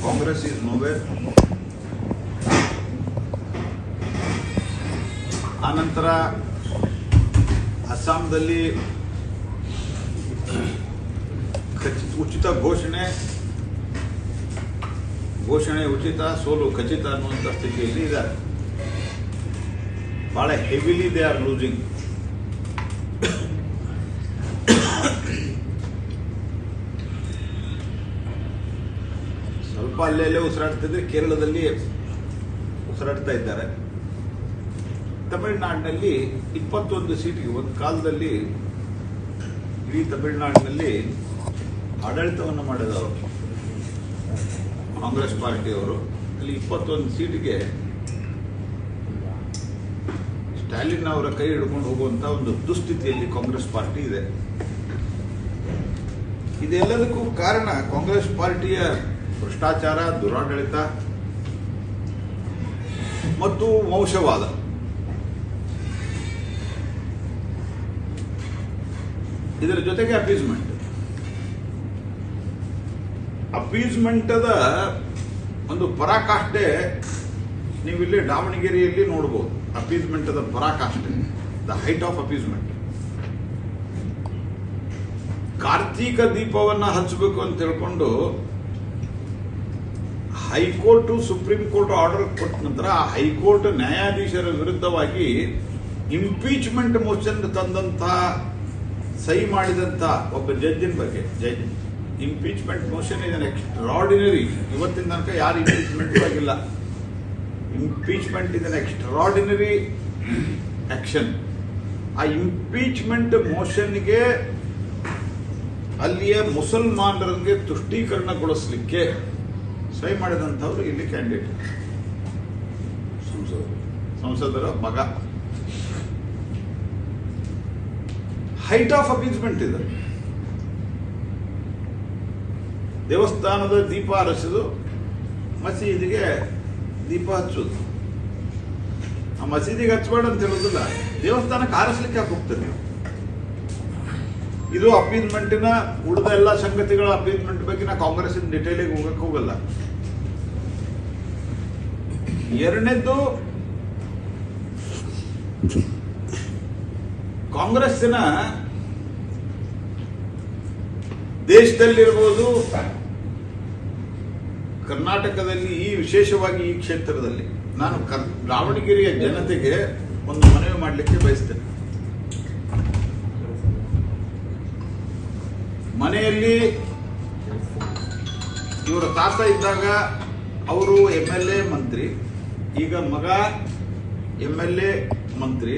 Congress is nowhere. ಆನಂತರ ಅಸ್ಸಾಂದಲ್ಲಿ ಉಚಿತ ಘೋಷಣೆ ಉಚಿತ, ಸೋಲು ಖಚಿತ ಅನ್ನುವಂಥ ಸ್ಥಿತಿಯಲ್ಲಿ ಇದ್ದಾರೆ. ಬಹಳ ಹೆವಿಲಿ ದೇ ಆರ್ ಲೂಸಿಂಗ್. ಸ್ವಲ್ಪ ಅಲ್ಲೆಲ್ಲೇ ಉಸಿರಾಡ್ತಿದ್ರೆ ಕೇರಳದಲ್ಲಿ ಉಸಿರಾಡ್ತಾ ಇದ್ದಾರೆ. ತಮಿಳುನಾಡಿನಲ್ಲಿ 21 ಸೀಟಿಗೆ ಒಂದು ಕಾಲದಲ್ಲಿ ಇಡೀ ತಮಿಳುನಾಡಿನಲ್ಲಿ ಆಡಳಿತವನ್ನು ಮಾಡಿದವರು ಕಾಂಗ್ರೆಸ್ ಪಾರ್ಟಿಯವರು. ಅಲ್ಲಿ 21 ಸೀಟಿಗೆ ಸ್ಟಾಲಿನ್ ಅವರ ಕೈ ಹಿಡ್ಕೊಂಡು ಹೋಗುವಂತ ಒಂದು ದುಸ್ಥಿತಿಯಲ್ಲಿ ಕಾಂಗ್ರೆಸ್ ಪಾರ್ಟಿ ಇದೆ. ಇದೆಲ್ಲದಕ್ಕೂ ಕಾರಣ ಕಾಂಗ್ರೆಸ್ ಪಾರ್ಟಿಯ ಭ್ರಷ್ಟಾಚಾರ, ದುರಾಡಳಿತ ಮತ್ತು ವಂಶವಾದ. ಇದರ ಜೊತೆಗೆ ಅಪೀಸ್ಮೆಂಟದ ಒಂದು ಪರಾಕಾಷ್ಠೆ ನೀವಿಲ್ಲಿ ದಾವಣಗೆರೆಯಲ್ಲಿ ನೋಡಬಹುದು. ಅಪೀಸ್ಮೆಂಟದ ಪರಾಕಾಷ್ಠೆ, ದ ಹೈಟ್ ಆಫ್ ಅಪೀಸ್ಮೆಂಟ್. ಕಾರ್ತೀಕ ದೀಪವನ್ನ ಹಚ್ಚಬೇಕು ಅಂತ ಹೇಳ್ಕೊಂಡು ಹೈಕೋರ್ಟ್ ಸುಪ್ರೀಂ ಕೋರ್ಟ್ ಆರ್ಡರ್ ಕೊಟ್ಟ ನಂತರ ಆ ಹೈಕೋರ್ಟ್ ನ್ಯಾಯಾಧೀಶರ ವಿರುದ್ಧವಾಗಿ ಇಂಪೀಚ್ಮೆಂಟ್ ಮೋಷನ್ ತಂದಂತ ಸಹಿ ಮಾಡಿದಂತ ಒಬ್ಬ ಜಡ್ಜಿನ ಬಗ್ಗೆ, impeachment motion is an extraordinary. ಇವತ್ತಿನ ತನಕ ಯಾರು ಇಂಪೀಚ್ಮೆಂಟ್ ಆಗಿಲ್ಲ. Impeachment is an extraordinary action. ಆ ಇಂಪೀಚ್ಮೆಂಟ್ ಮೋಷನ್ಗೆ ಅಲ್ಲಿಯ ಮುಸಲ್ಮಾನರಿಗೆ ತುಷ್ಟೀಕರಣಗೊಳಿಸಲಿಕ್ಕೆ ಸಹಿ ಮಾಡಿದಂಥವ್ರು ಇಲ್ಲಿ ಕ್ಯಾಂಡಿಡೇಟ್, ಸಂಸದರ ಮಗ. ಹೈಟ್ ಆಫ್ ಅಪೀಸ್ಮೆಂಟ್ ಇದೆ. ದೇವಸ್ಥಾನದ ದೀಪ ಹರಿಸೋದು, ಮಸೀದಿಗೆ ದೀಪ ಹಚ್ಚೋದು. ಆ ಮಸೀದಿಗೆ ಹಚ್ಚಬೇಡ ಅಂತ ಹೇಳೋದಿಲ್ಲ, ದೇವಸ್ಥಾನಕ್ಕೆ ಹಾರಿಸ್ಲಿಕ್ಕೆ ಹೋಗ್ತದೆ ನೀವು. ಇದು ಅಪೀಸ್ಮೆಂಟಿನ ಉಳಿದ ಎಲ್ಲ ಸಂಗತಿಗಳ ಅಪೀಸ್ಮೆಂಟ್ ಬಗ್ಗೆ ನಾ ಕಾಂಗ್ರೆಸ್ ಡಿಟೇಲಿಗೆ ಹೋಗಕ್ಕೆ ಹೋಗಲ್ಲ. ಎರಡನೇದ್ದು, ಕಾಂಗ್ರೆಸ್ಸಿನ ದೇಶದಲ್ಲಿರ್ಬೋದು, ಕರ್ನಾಟಕದಲ್ಲಿ ವಿಶೇಷವಾಗಿ ಈ ಕ್ಷೇತ್ರದಲ್ಲಿ ನಾನು ದಾವಣಗೆರೆಯ ಜನತೆಗೆ ಒಂದು ಮನವಿ ಮಾಡಲಿಕ್ಕೆ ಬಯಸ್ತೇನೆ. ಮನೆಯಲ್ಲಿ ಇವರ ತಾತ ಇದ್ದಾಗ ಅವರು MLA ಮಂತ್ರಿ, ಈಗ ಮಗ MLA ಮಂತ್ರಿ,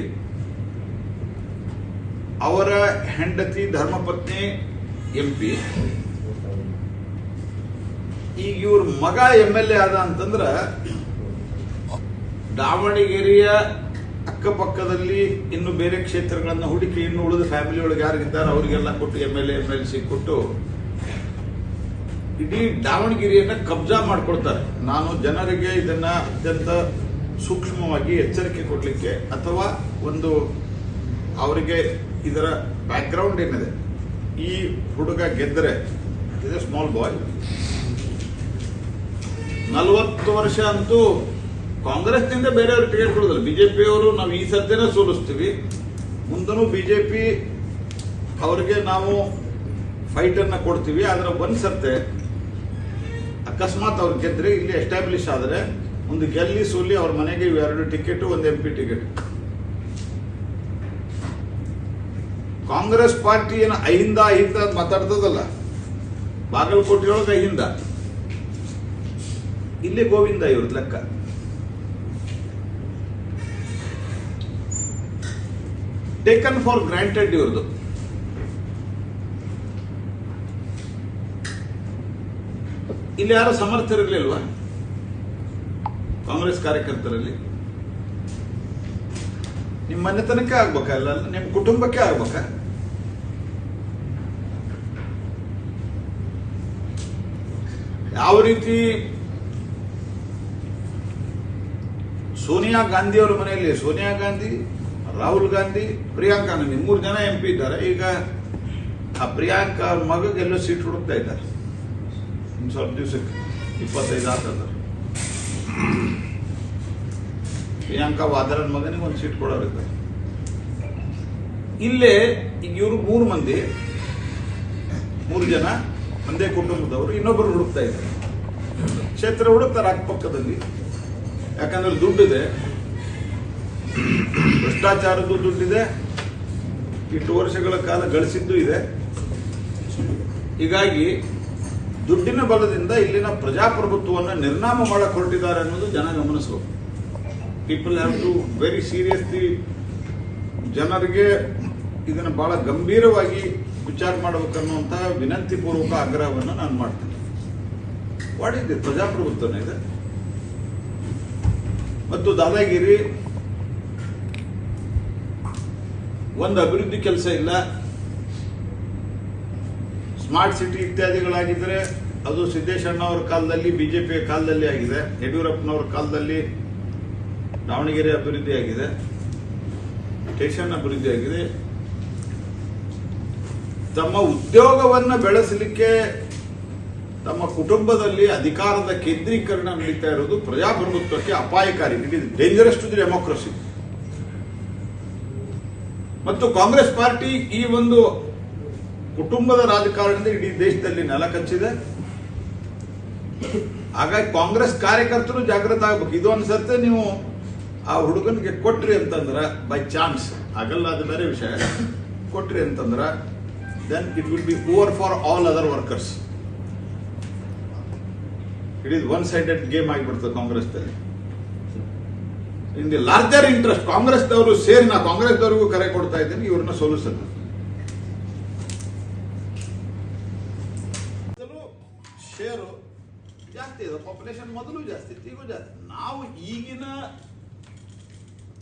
ಅವರ ಹೆಂಡತಿ ಧರ್ಮಪತ್ನಿ MP. ಈಗ ಇವ್ರ ಮಗ MLA ಆದ ಅಂತಂದ್ರ ದಾವಣಗೆರೆಯ ಅಕ್ಕಪಕ್ಕದಲ್ಲಿ ಇನ್ನು ಬೇರೆ ಕ್ಷೇತ್ರಗಳನ್ನ ಹುಡುಕಿ ಇನ್ನು ಉಳಿದ ಫ್ಯಾಮಿಲಿ ಒಳಗೆ ಯಾರಿಗಿದ್ದಾರೆ ಅವರಿಗೆಲ್ಲ ಕೊಟ್ಟು MLA MLC ಕೊಟ್ಟು ಇಡೀ ದಾವಣಗೆರೆಯನ್ನ ಕಬ್ಜಾ ಮಾಡ್ಕೊಳ್ತಾರೆ. ನಾನು ಜನರಿಗೆ ಇದನ್ನ ಅತ್ಯಂತ ಸೂಕ್ಷ್ಮವಾಗಿ ಎಚ್ಚರಿಕೆ ಕೊಡ್ಲಿಕ್ಕೆ, ಅಥವಾ ಒಂದು ಅವರಿಗೆ ಇದರ ಬ್ಯಾಕ್ಗ್ರೌಂಡ್ ಏನಿದೆ, ಈ ಹುಡುಗ ಗೆದ್ದರೆ, ಇದು ಸ್ಮಾಲ್ ಬಾಯ್, 40 ವರ್ಷ ಅಂತೂ ಕಾಂಗ್ರೆಸ್ನಿಂದ ಬೇರೆಯವರು ಟಿಕೆಟ್ ಕೊಡೋದಿಲ್ಲ. ಬಿಜೆಪಿಯವರು ನಾವು ಈ ಸದ್ಯನ ಸೋಲಿಸ್ತೀವಿ, ಮುಂದೂ ಬಿಜೆಪಿ ಅವರಿಗೆ ನಾವು ಫೈಟ್ ಅನ್ನ ಕೊಡ್ತೀವಿ. ಆದ್ರೆ ಒಂದ್ ಸರ್ತೆ ಅಕಸ್ಮಾತ್ ಅವ್ರು ಗೆದ್ರೆ, ಇಲ್ಲಿ ಎಸ್ಟಾಬ್ಲಿಷ್ ಆದರೆ, ಒಂದು ಗೆಲ್ಲಿ ಸೋಲಿ ಅವ್ರ ಮನೆಗೆ 2 ಟಿಕೆಟ್, ಒಂದು MP ಟಿಕೆಟ್. ಕಾಂಗ್ರೆಸ್ ಪಾರ್ಟಿ ಏನು ಅಹಿಂದ ಮಾತಾಡ್ತದಲ್ಲ, ಬಾಗಲಕೋಟೆಯೊಳಗೆ ಅಹಿಂದ, ಇಲ್ಲಿ ಗೋವಿಂದ ಇವ್ರದ್ದು ಲೆಕ್ಕ. ಟೇಕನ್ ಫಾರ್ ಗ್ರಾಂಟೆಡ್ ಇವ್ರದ್ದು. ಇಲ್ಲಿ ಯಾರು ಸಮರ್ಥರಿರ್ಲಿಲ್ವಾ ಕಾಂಗ್ರೆಸ್ ಕಾರ್ಯಕರ್ತರಲ್ಲಿ? ನಿಮ್ಮ ಮನೆತನಕ್ಕೆ ಆಗ್ಬೇಕಲ್ಲ, ನಿಮ್ಮ ಕುಟುಂಬಕ್ಕೆ ಆಗ್ಬೇಕ? ಯಾವ ರೀತಿ ಸೋನಿಯಾ ಗಾಂಧಿ ಅವರ ಮನೆಯಲ್ಲಿ ಸೋನಿಯಾ ಗಾಂಧಿ, ರಾಹುಲ್ ಗಾಂಧಿ, ಪ್ರಿಯಾಂಕಾ ಗಾಂಧಿ 3 ಜನ MP ಇದ್ದಾರೆ. ಈಗ ಆ ಪ್ರಿಯಾಂಕಾ ಅವ್ರ ಮಗಗೆಲ್ಲೋ ಸೀಟ್ ಹುಡುಕ್ತಾ ಇದ್ದಾರೆ ಇನ್ನು ಸ್ವಲ್ಪ ದಿವಸಕ್ಕೆ. 25 ಆತಂದ್ರೆ ಪ್ರಿಯಾಂಕಾ ವಾದ್ರಾನ್ ಮಗನಿಗೆ ಒಂದು ಸೀಟ್ ಕೊಡೋರಿದ್ದಾರೆ. ಇಲ್ಲೇ ಈಗ ಇವರು 3 ಮಂದಿ 3 ಜನ ಒಂದೇ ಕುಟುಂಬದವರು ಇನ್ನೊಬ್ಬರು ಹುಡುಕ್ತಾ ಇದ್ದಾರೆ. ಕ್ಷೇತ್ರ ಹುಡುಕ್ತಾರೆ ಅಕ್ಕಪಕ್ಕದಲ್ಲಿ. ಯಾಕಂದ್ರೆ ದುಡ್ಡಿದೆ, ಭ್ರಷ್ಟಾಚಾರದ್ದು ದುಡ್ಡಿದೆ, ಇಷ್ಟು ವರ್ಷಗಳ ಕಾಲ ಗಳಿಸಿದ್ದು ಇದೆ. ಹೀಗಾಗಿ ದುಡ್ಡಿನ ಬಲದಿಂದ ಇಲ್ಲಿನ ಪ್ರಜಾಪ್ರಭುತ್ವವನ್ನು ನಿರ್ನಾಮ ಮಾಡಕ್ಕೆ ಹೊರಟಿದ್ದಾರೆ ಅನ್ನೋದು ಜನ ಗಮನಿಸಬೇಕು. People have to very seriously, ಜನರಿಗೆ ಇದನ್ನು ಬಹಳ ಗಂಭೀರವಾಗಿ ವಿಚಾರ ಮಾಡಬೇಕನ್ನುವಂತಹ ವಿನಂತಿ ಪೂರ್ವಕ ಆಗ್ರಹವನ್ನು ನಾನು ಮಾಡ್ತೇನೆ. What is this? ಪ್ರಜಾಪ್ರಭುತ್ವನೇ ಇದೆ. ಮತ್ತು ದಾದಾಗಿರಿ, ಒಂದು ಅಭಿವೃದ್ಧಿ ಕೆಲಸ ಇಲ್ಲ. ಸ್ಮಾರ್ಟ್ ಸಿಟಿ ಇತ್ಯಾದಿಗಳಾಗಿದ್ದರೆ ಅದು ಸಿದ್ದೇಶಣ್ಣ ಅವರ ಕಾಲದಲ್ಲಿ, ಬಿಜೆಪಿಯ ಕಾಲದಲ್ಲಿ ಆಗಿದೆ. ಯಡಿಯೂರಪ್ಪನವರ ಕಾಲದಲ್ಲಿ ದಾವಣಗೆರೆ ಅಭಿವೃದ್ಧಿ ಆಗಿದೆ, ಸ್ಟೇಷನ್ ಅಭಿವೃದ್ಧಿ ಆಗಿದೆ. ತಮ್ಮ ಉದ್ಯೋಗವನ್ನು ಬೆಳೆಸಲಿಕ್ಕೆ ತಮ್ಮ ಕುಟುಂಬದಲ್ಲಿ ಅಧಿಕಾರದ ಕೇಂದ್ರೀಕರಣ ನಡೀತಾ ಇರೋದು ಪ್ರಜಾಪ್ರಭುತ್ವಕ್ಕೆ ಅಪಾಯಕಾರಿ. It is dangerous to the democracy. ಮತ್ತು ಕಾಂಗ್ರೆಸ್ ಪಾರ್ಟಿ ಈ ಒಂದು ಕುಟುಂಬದ ರಾಜಕಾರಣದಿಂದ ಇಡೀ ದೇಶದಲ್ಲಿ ನೆಲ ಕಚ್ಚಿದೆ. ಹಾಗಾಗಿ ಕಾಂಗ್ರೆಸ್ ಕಾರ್ಯಕರ್ತರು ಜಾಗೃತ ಆಗಬೇಕು. ಇದು ಅನ್ಸತ್ತೆ ನೀವು ಆ ಹುಡುಗನಿಗೆ ಕೊಟ್ರಿ ಅಂತಂದ್ರ ಬೈ ಚಾನ್ಸ್ ಆಗಲ್ಲ, ಅದು ಬೇರೆ ವಿಷಯ. ಕೊಟ್ರಿ ಅಂತಂದ್ರ then it will be over for all other workers. It is one sided game ಆಗಿಬಿಡ್ತದೆ ಕಾಂಗ್ರೆಸ್ದಲ್ಲಿ. ಇನ್ ದಿ ಲಾರ್ಜರ್ ಇಂಟ್ರೆಸ್ಟ್ ಕಾಂಗ್ರೆಸ್ದವರು ಸೇರಿ, ನಾ ಕಾಂಗ್ರೆಸ್ದವ್ರಿಗೂ ಕರೆ ಕೊಡ್ತಾ ಇದ್ದೀನಿ, ಇವ್ರನ್ನ ಸೋಲಿಸಲ್ಲ. ಶೇರು ಜಾಸ್ತಿ ಇದೆ, ಪಾಪ್ಯುಲೇಷನ್ ಮೊದಲು ಜಾಸ್ತಿ ಇತ್ತು, ಈಗೂ ಜಾಸ್ತಿ. ನಾವು ಈಗಿನ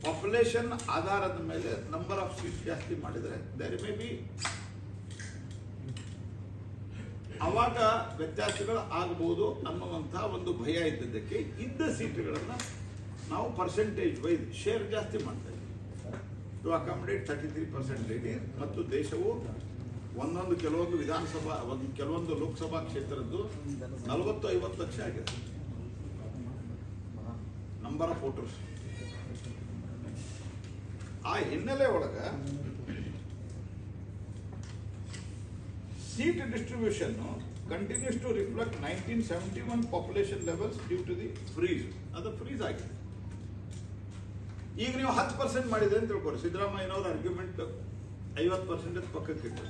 ಪಾಪ್ಯುಲೇಷನ್ ಆಧಾರದ ಮೇಲೆ ನಂಬರ್ ಆಫ್ ಸೀಟ್ ಜಾಸ್ತಿ ಮಾಡಿದರೆ ದೇರ್ ಮೇ ಬಿ ಅವಾಗ ವ್ಯತ್ಯಾಸಗಳು ಆಗಬಹುದು ಅನ್ನುವಂತಹ ಒಂದು ಭಯ ಇದ್ದದ್ದಕ್ಕೆ ಇದ್ದ ಸೀಟುಗಳನ್ನ ನಾವು ಪರ್ಸೆಂಟೇಜ್ ವೈಸ್ ಶೇರ್ ಜಾಸ್ತಿ ಮಾಡ್ತಾ ಇದ್ದೀವಿ ಟು ಅಕಾಮಡೇಟ್ 33% ಲೇಡಿ. ಮತ್ತು ದೇಶವು ಕೆಲವೊಂದು ವಿಧಾನಸಭಾ, ಕೆಲವೊಂದು ಲೋಕಸಭಾ ಕ್ಷೇತ್ರದ್ದು 40-50 ಲಕ್ಷ ಆಗಿದೆ ನಂಬರ್ ಆಫ್ ವೋಟರ್ಸ್. ಆ ಹಿನ್ನೆಲೆ ಒಳಗ seat distribution continues to reflect 1971 population levels due to the freeze. ಅದು ಫ್ರೀಸ್ ಆಗಿದೆ. ಈಗ ನೀವು 10% ಮಾಡಿದೆ ಅಂತ ತಿಳ್ಕೊರಿ. ಸಿದ್ದರಾಮಯ್ಯನವರ ಆರ್ಗ್ಯುಮೆಂಟ್ 50% ಪಕ್ಕಕ್ಕೆ ಇಟ್ಟು,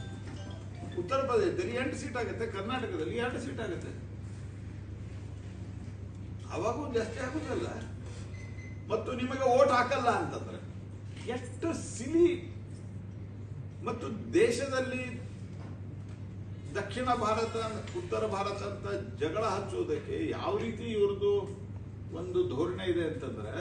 ಉತ್ತರ ಪ್ರದೇಶದಲ್ಲಿ 8 ಸೀಟ್ ಆಗುತ್ತೆ, ಕರ್ನಾಟಕದಲ್ಲಿ 2 ಸೀಟ್ ಆಗುತ್ತೆ. ಅವಾಗೂ ಜಾಸ್ತಿ ಆಗುತ್ತಲ್ಲ. ಮತ್ತು ನಿಮಗೆ ಓಟ್ ಹಾಕಲ್ಲ ಅಂತಂದ್ರೆ ಎಷ್ಟು ಸಿಲಿ. ಮತ್ತು ದೇಶದಲ್ಲಿ ದಕ್ಷಿಣ ಭಾರತ ಉತ್ತರ ಭಾರತ ಅಂತ ಜಗಳ ಹಚ್ಚುವುದಕ್ಕೆ ಯಾವ ರೀತಿ ಇವ್ರದ್ದು ಒಂದು ಧೋರಣೆ ಇದೆ ಅಂತಂದ್ರೆ,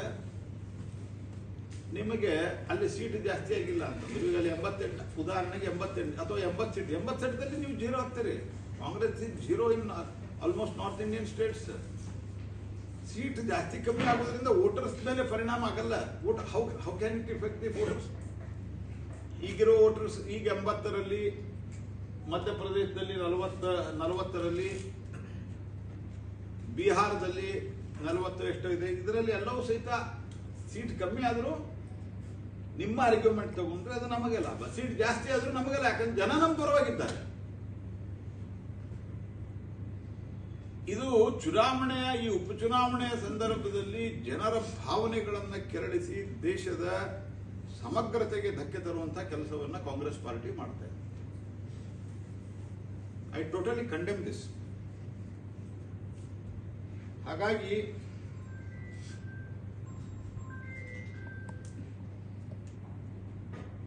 ನಿಮಗೆ ಅಲ್ಲಿ ಸೀಟ್ ಜಾಸ್ತಿ ಆಗಿಲ್ಲ ಅಂತಂದ್ರೆ, ಈಗ ಅಲ್ಲಿ 88, ಉದಾಹರಣೆಗೆ 88 ಅಥವಾ 80 ಸೀಟ್, 80 ಸೀಟ್ದಲ್ಲಿ ನೀವು 0 ಆಗ್ತೀರಿ. Congress is 0 in almost north Indian states. Seat ಜಾಸ್ತಿ ಕಮ್ಮಿ ಆಗೋದ್ರಿಂದ ವೋಟರ್ಸ್ ಮೇಲೆ ಪರಿಣಾಮ ಆಗಲ್ಲ. How can it effect the voters? ಈಗಿರೋ ವೋಟರ್ಸ್ ಈಗ 80ರಲ್ಲಿ, ಮಧ್ಯಪ್ರದೇಶದಲ್ಲಿ 40ರಲ್ಲಿ, ಬಿಹಾರದಲ್ಲಿ 40 ಎಷ್ಟೋ ಇದೆ. ಇದರಲ್ಲಿ ಎಲ್ಲವೂ ಸಹಿತ ಸೀಟ್ ಕಮ್ಮಿ ಆದರೂ ನಿಮ್ಮ ಆರ್ಗ್ಯುಮೆಂಟ್ ತಗೊಂಡ್ರೆ ಅದು ನಮಗೆ ಲಾಭ, ಸೀಟ್ ಜಾಸ್ತಿ ಆದ್ರೂ ನಮಗೆ ಲಾಭ. ಯಾಕಂದ್ರೆ ಜನ ನಮ್ಮ ಪರವಾಗಿದ್ದಾರೆ. ಇದು ಚುನಾವಣೆಯ, ಈ ಉಪಚುನಾವಣೆಯ ಸಂದರ್ಭದಲ್ಲಿ ಜನರ ಭಾವನೆಗಳನ್ನು ಕೆರಳಿಸಿ ದೇಶದ ಸಮಗ್ರತೆಗೆ ಧಕ್ಕೆ ತರುವಂತಹ ಕೆಲಸವನ್ನ ಕಾಂಗ್ರೆಸ್ ಪಾರ್ಟಿ ಮಾಡ್ತಾ ಇದೆ. I totally condemn this. ಹಾಗಾಗಿ